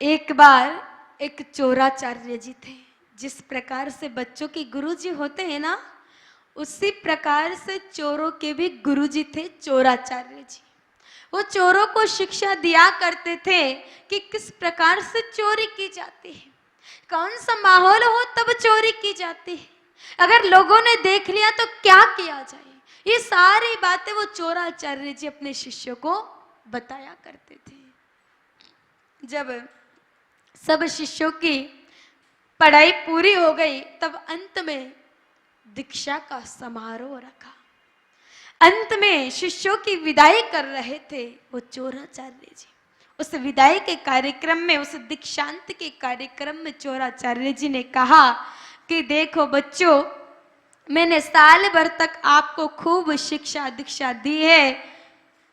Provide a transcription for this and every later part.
एक बार एक चोराचार्य जी थे। जिस प्रकार से बच्चों के गुरुजी होते हैं ना, उसी प्रकार से चोरों के भी गुरुजी थे चोराचार्य जी। वो चोरों को शिक्षा दिया करते थे कि किस प्रकार से चोरी की जाती है, कौन सा माहौल हो तब चोरी की जाती है, अगर लोगों ने देख लिया तो क्या किया जाए। ये सारी बातें वो चोराचार्य जी अपने शिष्यों को बताया करते थे। जब सब शिष्यों की पढ़ाई पूरी हो गई तब अंत में दीक्षा का समारोह रखा। अंत में शिष्यों की विदाई कर रहे थे वो चोराचार्य जी। उस विदाई के कार्यक्रम में, उस दीक्षांत के कार्यक्रम में चोराचार्य जी ने कहा कि देखो बच्चों, मैंने साल भर तक आपको खूब शिक्षा दीक्षा दी है,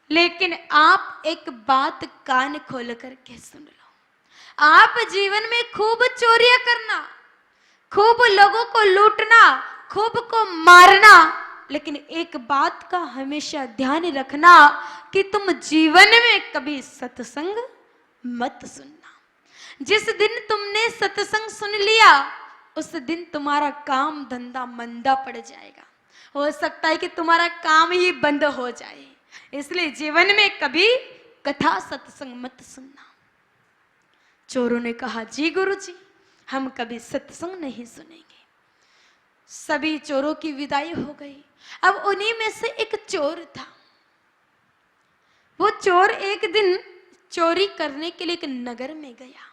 लेकिन आप एक बात कान खोल करके सुन लो। आप जीवन में खूब चोरियां करना, खूब लोगों को लूटना, खूब को मारना, लेकिन एक बात का हमेशा ध्यान रखना कि तुम जीवन में कभी सत्संग मत सुनना। जिस दिन तुमने सत्संग सुन लिया उस दिन तुम्हारा काम धंधा मंदा पड़ जाएगा। हो सकता है कि तुम्हारा काम ही बंद हो जाए। इसलिए जीवन में कभी कथा सत्संग मत सुनना। चोरों ने कहा जी गुरुजी, हम कभी सत्संग नहीं सुनेंगे। सभी चोरों की विदाई हो गई। अब उन्हीं में से एक चोर था। वो चोर एक दिन चोरी करने के लिए एक नगर में गया,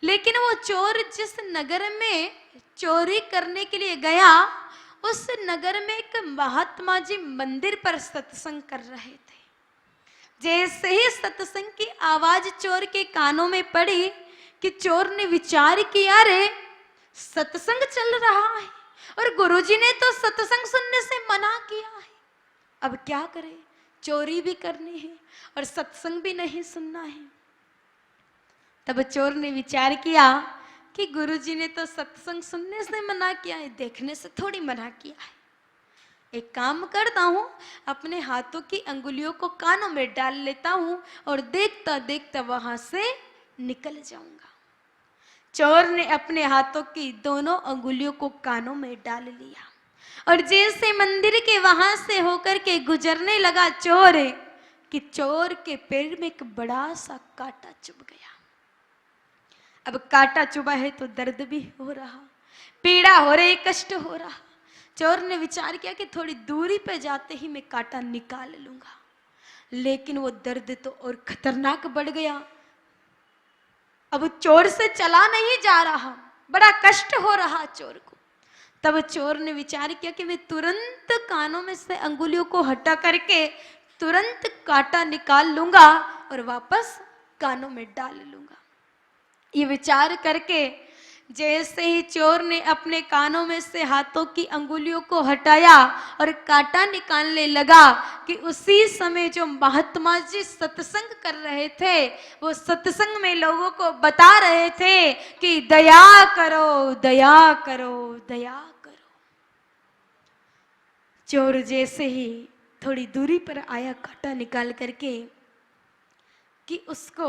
लेकिन वो चोर जिस नगर में चोरी करने के लिए गया उस नगर में एक महात्मा जी मंदिर पर सत्संग कर रहे थे। जैसे ही सत्संग की आवाज चोर के कानों में पड़ी कि चोर ने विचार किया, रे सत्संग चल रहा है और गुरुजी ने तो सत्संग सुनने से मना किया है, अब क्या करे, चोरी भी करनी है और सत्संग भी नहीं सुनना है। तब चोर ने विचार किया कि गुरुजी ने तो सत्संग सुनने से मना किया है, देखने से थोड़ी मना किया है। एक काम करता हूं, अपने हाथों की अंगुलियों को कानों में डाल लेता हूं और देखता देखता वहां से निकल जाऊंगा। चोर ने अपने हाथों की दोनों अंगुलियों को कानों में डाल लिया और जैसे मंदिर के वहां से होकर के गुजरने लगा चोर, कि चोर के पैर में एक बड़ा सा कांटा चुभ गया। अब कांटा चुभा है तो दर्द भी हो रहा, पीड़ा हो रही, कष्ट हो रहा। चोर ने विचार किया कि थोड़ी दूरी पे जाते ही मैं कांटा निकाल लूंगा, लेकिन वो दर्द तो और खतरनाक बढ़ गया। अब चोर से चला नहीं जा रहा, बड़ा कष्ट हो रहा चोर को। तब चोर ने विचार किया कि मैं तुरंत कानों में से अंगुलियों को हटा करके तुरंत कांटा निकाल लूंगा और वापस कानों में डाल लूंगा। ये विचार करके जैसे ही चोर ने अपने कानों में से हाथों की अंगुलियों को हटाया और कांटा निकालने लगा कि उसी समय जो महात्मा जी सत्संग कर रहे थे वो सत्संग में लोगों को बता रहे थे कि दया करो, दया करो, दया करो। चोर जैसे ही थोड़ी दूरी पर आया कांटा निकाल करके कि उसको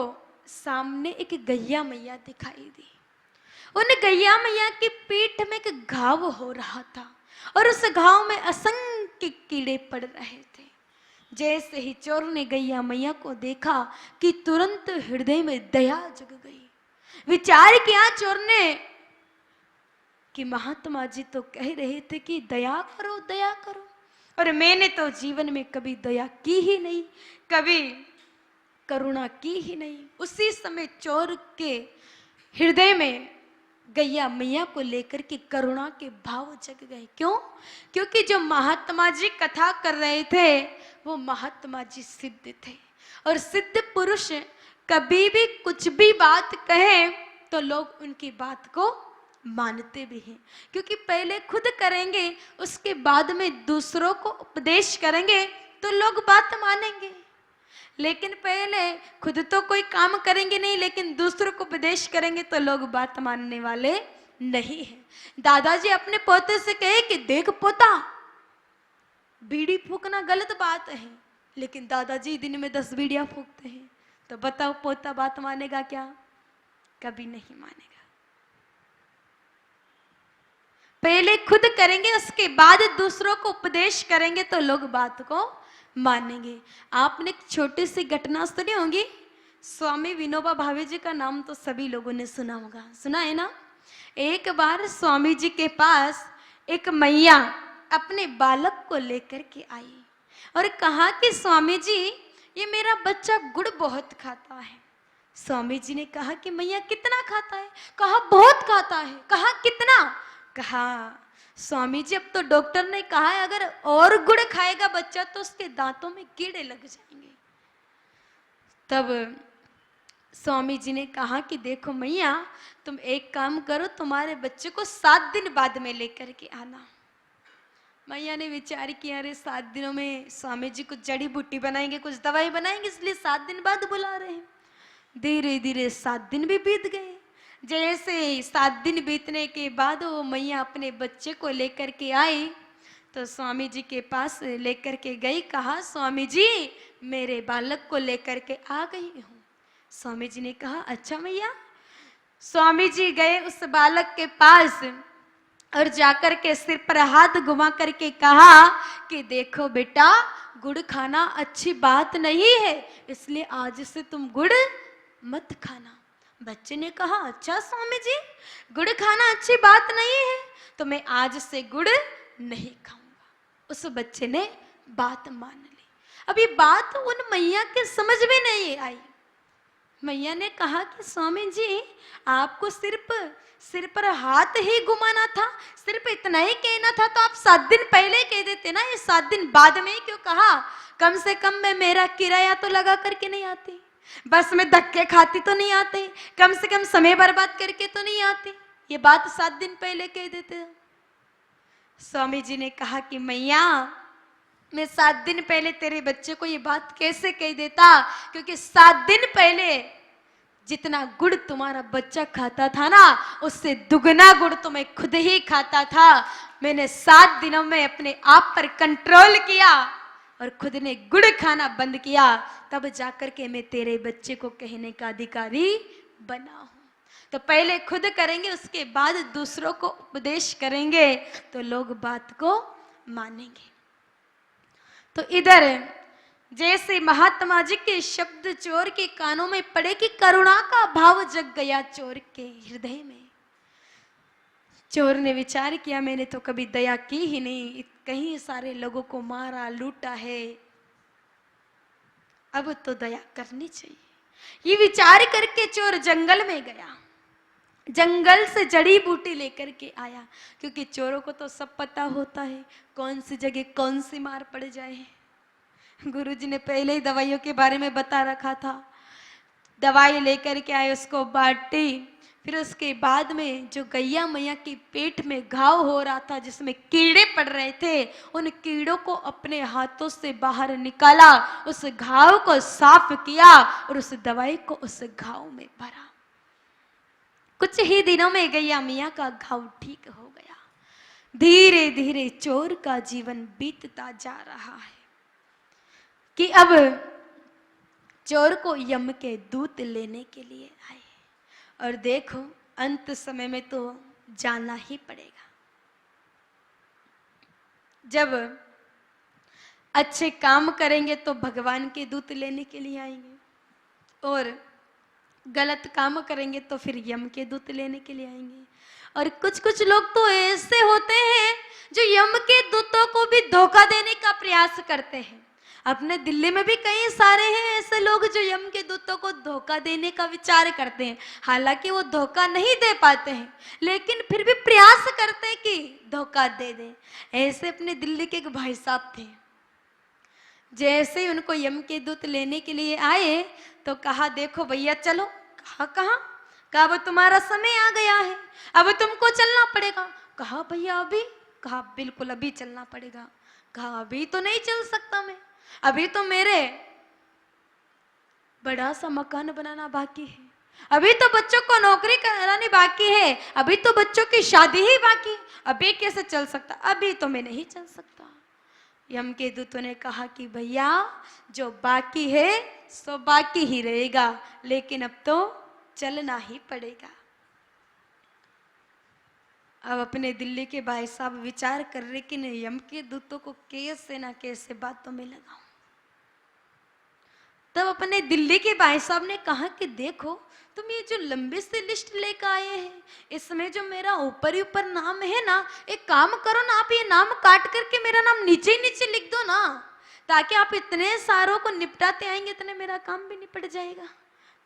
सामने एक गैया मैया दिखाई दी। उन गैया मैया की पीठ में एक घाव हो रहा था और उस घाव में असंख्य कीड़े पड़ रहे थे। जैसे ही चोर ने गैया मैया को देखा कि तुरंत हृदय में दया जग गई। विचार किया चोर ने कि महात्मा जी तो कह रहे थे कि दया करो, दया करो, और मैंने तो जीवन में कभी दया की ही नहीं, कभी करुणा की ही नहीं। उसी समय चोर के हृदय में गैया मैया को लेकर के करुणा के भाव जग गए। क्यों? क्योंकि जो महात्मा जी कथा कर रहे थे वो महात्मा जी सिद्ध थे और सिद्ध पुरुष कभी भी कुछ भी बात कहे तो लोग उनकी बात को मानते भी हैं, क्योंकि पहले खुद करेंगे उसके बाद में दूसरों को उपदेश करेंगे तो लोग बात मानेंगे। लेकिन पहले खुद तो कोई काम करेंगे नहीं, लेकिन दूसरों को उपदेश करेंगे तो लोग बात मानने वाले नहीं है। दादाजी अपने पोते से कहे कि देख पोता, बीड़ी फूकना गलत बात है, लेकिन दादाजी दिन में 10 बीड़ियां फूकते हैं, तो बताओ पोता बात मानेगा क्या? कभी नहीं मानेगा। पहले खुद करेंगे, उसके बाद दूसरों को उपदेश करेंगे तो लोग बात को मानेंगे। आपने एक छोटी सी घटना सुनी होगी, स्वामी विनोबा भावे जी का नाम तो सभी लोगों ने सुना होगा, सुना है ना। एक बार स्वामी जी के पास एक मैया अपने बालक को लेकर के आई और कहा कि स्वामी जी, ये मेरा बच्चा गुड़ बहुत खाता है। स्वामी जी ने कहा कि मैया कितना खाता है? कहा बहुत खाता है। कहा कितना? कहा स्वामी जी, अब तो डॉक्टर ने कहा है अगर और गुड़ खाएगा बच्चा तो उसके दांतों में कीड़े लग जाएंगे। तब स्वामी जी ने कहा कि देखो मैया, तुम एक काम करो, तुम्हारे बच्चे को 7 दिन बाद में लेकर के आना। मैया ने विचार किया, अरे 7 दिनों में स्वामी जी कुछ जड़ी बूटी बनाएंगे, कुछ दवाई बनाएंगे, इसलिए 7 दिन बाद बुला रहे हैं। धीरे धीरे 7 दिन भी बीत गए। जैसे 7 दिन बीतने के बाद वो मैया अपने बच्चे को लेकर के आई तो स्वामी जी के पास लेकर के गई। कहा स्वामी जी, मेरे बालक को लेकर के आ गई हूँ। स्वामी जी ने कहा अच्छा मैया। स्वामी जी गए उस बालक के पास और जाकर के सिर पर हाथ घुमा करके कहा कि देखो बेटा, गुड़ खाना अच्छी बात नहीं है, इसलिए आज से तुम गुड़ मत खाना। बच्चे ने कहा अच्छा स्वामी जी, गुड़ खाना अच्छी बात नहीं है तो मैं आज से गुड़ नहीं खाऊंगा। उस बच्चे ने बात मान ली। अब ये बात उन मैया के समझ में नहीं आई। मैया ने कहा कि स्वामी जी, आपको सिर्फ सिर पर हाथ ही घुमाना था, सिर्फ इतना ही कहना था तो आप 7 दिन पहले कह देते ना, ये 7 दिन बाद में क्यों कहा? कम से कम मैं मेरा किराया तो लगा करके नहीं आती, बस में धक्के खाती तो नहीं आती, कम से कम समय बर्बाद करके तो नहीं आती, ये बात 7 दिन पहले कह देते। स्वामी जी ने कहा कि मैया, मैं 7 दिन पहले तेरे बच्चे को ये बात कैसे कह देता, क्योंकि 7 दिन पहले जितना गुड़ तुम्हारा बच्चा खाता था ना, उससे दुगना गुड़ तो मैं खुद ही खाता था। मैंने 7 दिनों में अपने आप पर कंट्रोल किया और खुद ने गुड़ खाना बंद किया, तब जाकर के मैं तेरे बच्चे को कहने का अधिकारी बना हूं। तो पहले खुद करेंगे, उसके बाद दूसरों को उपदेश करेंगे तो लोग बात को मानेंगे। तो इधर जैसे महात्मा जी के शब्द चोर के कानों में पड़े कि करुणा का भाव जग गया चोर के हृदय में। चोर ने विचार किया, मैंने तो कभी दया की ही नहीं, कहीं सारे लोगों को मारा लूटा है, अब तो दया करनी चाहिए। ये विचार करके चोर जंगल में गया, जंगल से जड़ी बूटी लेकर के आया, क्योंकि चोरों को तो सब पता होता है कौन सी जगह कौन सी मार पड़ जाए। गुरुजी ने पहले ही दवाइयों के बारे में बता रखा था। दवाई लेकर के आए, उसको बांटी, फिर उसके बाद में जो गैया मैया के पेट में घाव हो रहा था जिसमें कीड़े पड़ रहे थे, उन कीड़ों को अपने हाथों से बाहर निकाला, उस घाव को साफ किया और उस दवाई को उस घाव में भरा। कुछ ही दिनों में गैया मैया का घाव ठीक हो गया। धीरे धीरे चोर का जीवन बीतता जा रहा है कि अब चोर को यम के दूत लेने के लिए आए, और देखो अंत समय में तो जाना ही पड़ेगा। जब अच्छे काम करेंगे तो भगवान के दूत लेने के लिए आएंगे, और गलत काम करेंगे तो फिर यम के दूत लेने के लिए आएंगे। और कुछ कुछ लोग तो ऐसे होते हैं जो यम के दूतों को भी धोखा देने का प्रयास करते हैं। अपने दिल्ली में भी कई सारे हैं ऐसे लोग जो यम के दूतों को धोखा देने का विचार करते हैं। हालांकि वो धोखा नहीं दे पाते हैं, लेकिन फिर भी प्रयास करते हैं कि धोखा दे दें। ऐसे अपने दिल्ली के एक भाई साहब थे, जैसे ही उनको यम के दूत लेने के लिए आए तो कहा देखो भैया चलो। कहा कहाँ? कहा अब तुम्हारा समय आ गया है, अब तुमको चलना पड़ेगा। कहा भैया अभी? कहा बिल्कुल अभी चलना पड़ेगा। कहा अभी तो नहीं चल सकता मैं, अभी तो मेरे बड़ा सा मकान बनाना बाकी है, अभी तो बच्चों को नौकरी करानी बाकी है, अभी तो बच्चों की शादी ही बाकी, अभी कैसे चल सकता, अभी तो मैं नहीं चल सकता। यम के दूतों ने कहा कि भैया जो बाकी है सो बाकी ही रहेगा, लेकिन अब तो चलना ही पड़ेगा। अब अपने दिल्ली के भाई साहब विचार कर रहे कि नहीं, यम के दूतों को कैसे ना कैसे बातों में लगाऊं। तब अपने दिल्ली के भाई साहब ने कहा कि देखो, तुम ये जो लंबी सी लिस्ट लेकर आए हैं, इसमें जो मेरा ऊपर ही ऊपर नाम है ना, एक काम करो ना, आप ये नाम काट करके मेरा नाम नीचे ही नीचे लिख दो ना, ताकि आप इतने सारों को निपटाते आएंगे, इतने मेरा काम भी निपट जाएगा।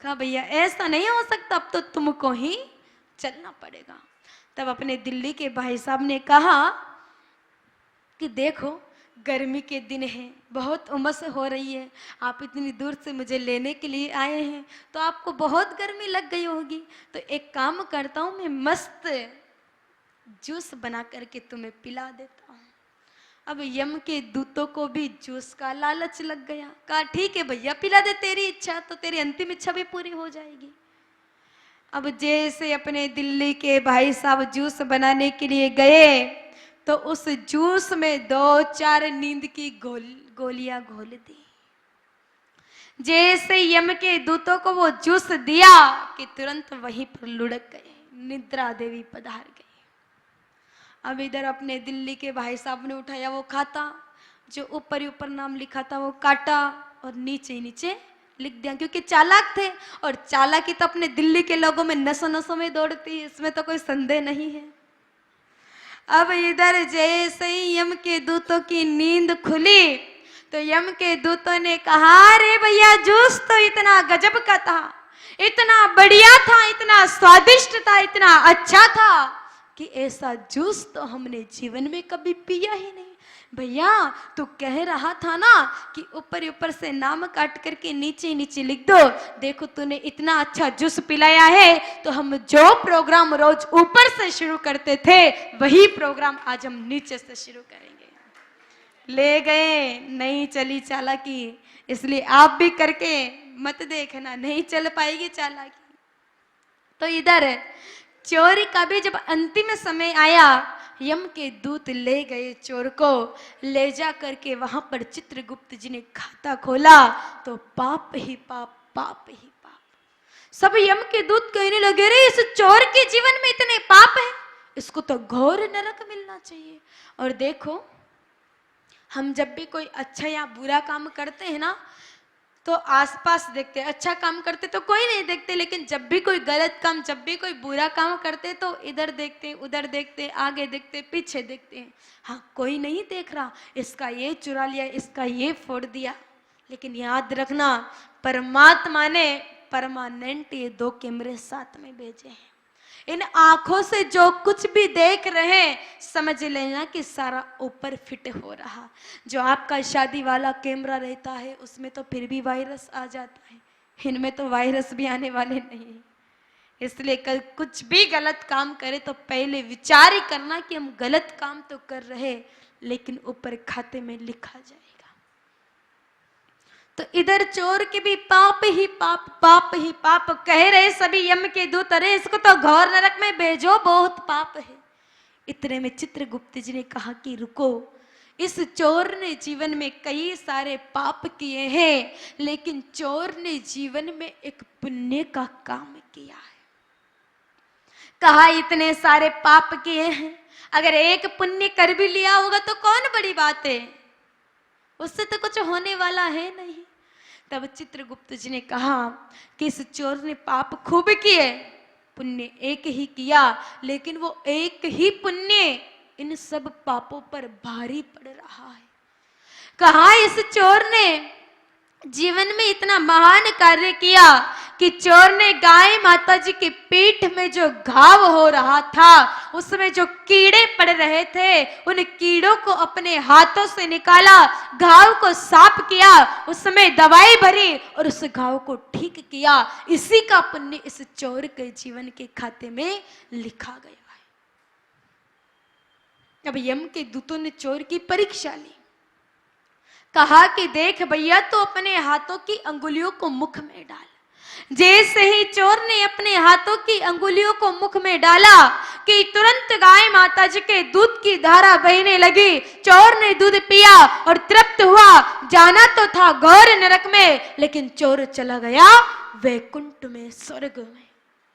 कहा भैया ऐसा नहीं हो सकता, अब तो तुमको ही चलना पड़ेगा। तब अपने दिल्ली के भाई साहब ने कहा कि देखो, गर्मी के दिन हैं, बहुत उमस हो रही है, आप इतनी दूर से मुझे लेने के लिए आए हैं, तो आपको बहुत गर्मी लग गई होगी, तो एक काम करता हूँ, मैं मस्त जूस बना करके तुम्हें पिला देता हूँ। अब यम के दूतों को भी जूस का लालच लग गया। कहा ठीक है भैया, पिला दे, तेरी इच्छा, तो तेरी अंतिम इच्छा भी पूरी हो जाएगी। अब जैसे अपने दिल्ली के भाई साहब जूस बनाने के लिए गए, तो उस जूस में 2-4 नींद की गोलियां घोल दी। जैसे यम के दूतों को वो जूस दिया कि तुरंत वहीं पर लुढ़क गए, निद्रा देवी पधार गई। अब इधर अपने दिल्ली के भाई साहब ने उठाया वो खाता, जो ऊपर ही ऊपर नाम लिखा था वो काटा और नीचे नीचे लिख दिया, क्योंकि चालाक थे, और चालाकी तो अपने दिल्ली के लोगों में नसों नसों में दौड़ती है, इसमें तो कोई संदेह नहीं है। अब इधर जैसे ही यम के दूतों की नींद खुली, तो यम के दूतों ने कहा अरे भैया, जूस तो इतना गजब का था, इतना बढ़िया था, इतना स्वादिष्ट था, इतना अच्छा था कि ऐसा जूस तो हमने जीवन में कभी पिया ही नहीं। भैया तू कह रहा था ना कि ऊपर ऊपर से नाम काट करके नीचे नीचे लिख दो, देखो तूने इतना अच्छा जूस पिलाया है, तो हम जो प्रोग्राम रोज ऊपर से शुरू करते थे, वही प्रोग्राम आज हम नीचे से शुरू करेंगे। ले गए, नहीं चली चालाकी, इसलिए आप भी करके मत देखना, नहीं चल पाएगी चालाकी। तो इधर चोरी का भी जब अंतिम समय आया, यम के दूत ले गए चोर को, ले जा करके वहां पर चित्रगुप्त जी ने खाता खोला, तो पाप ही पाप, पाप ही पाप। सब यम के दूत कहने लगे रे, इस चोर के जीवन में इतने पाप है, इसको तो घोर नरक मिलना चाहिए। और देखो, हम जब भी कोई अच्छा या बुरा काम करते हैं ना, तो आसपास देखते, अच्छा काम करते तो कोई नहीं देखते, लेकिन जब भी कोई गलत काम, जब भी कोई बुरा काम करते, तो इधर देखते, उधर देखते, आगे देखते, पीछे देखते हैं, हाँ कोई नहीं देख रहा, इसका ये चुरा लिया, इसका ये फोड़ दिया। लेकिन याद रखना, परमात्मा ने परमानेंट ये 2 कैमरे साथ में भेजे हैं। इन आंखों से जो कुछ भी देख रहे हैं, समझ लेना कि सारा ऊपर फिट हो रहा। जो आपका शादी वाला कैमरा रहता है, उसमें तो फिर भी वायरस आ जाता है, इनमें तो वायरस भी आने वाले नहीं। इसलिए कल कुछ भी गलत काम करे तो पहले विचार ही करना कि हम गलत काम तो कर रहे, लेकिन ऊपर खाते में लिखा जाएगा। तो इधर चोर के भी पाप ही पाप, पाप ही पाप कह रहे सभी यम के दूत, अरे इसको तो घोर नरक में भेजो, बहुत पाप है। इतने में चित्रगुप्त जी ने कहा कि रुको, इस चोर ने जीवन में कई सारे पाप किए हैं, लेकिन चोर ने जीवन में एक पुण्य का काम किया है। कहा इतने सारे पाप किए हैं, अगर एक पुण्य कर भी लिया होगा तो कौन बड़ी बात है, उससे तो कुछ होने वाला है नहीं। तब चित्रगुप्त जी ने कहा कि इस चोर ने पाप खूब किए, पुण्य एक ही किया, लेकिन वो एक ही पुण्य इन सब पापों पर भारी पड़ रहा है। कहा इस चोर ने जीवन में इतना महान कार्य किया कि चोर ने गाय माता जी की पीठ में जो घाव हो रहा था, उसमें जो कीड़े पड़ रहे थे, उन कीड़ों को अपने हाथों से निकाला, घाव को साफ किया, उसमें दवाई भरी और उस घाव को ठीक किया। इसी का पुण्य इस चोर के जीवन के खाते में लिखा गया है। अब यम के दूतों ने चोर की परीक्षा ली। कहा कि देख भैया, तो अपने हाथों की अंगुलियों को मुख में डाल। जैसे ही चोर ने अपने हाथों की अंगुलियों को मुख में डाला कि तुरंत गाय माता जी के दूध की धारा बहने लगी। चोर ने दूध पिया और तृप्त हुआ। जाना तो था घोर नरक में, लेकिन चोर चला गया वैकुंठ में, स्वर्ग में।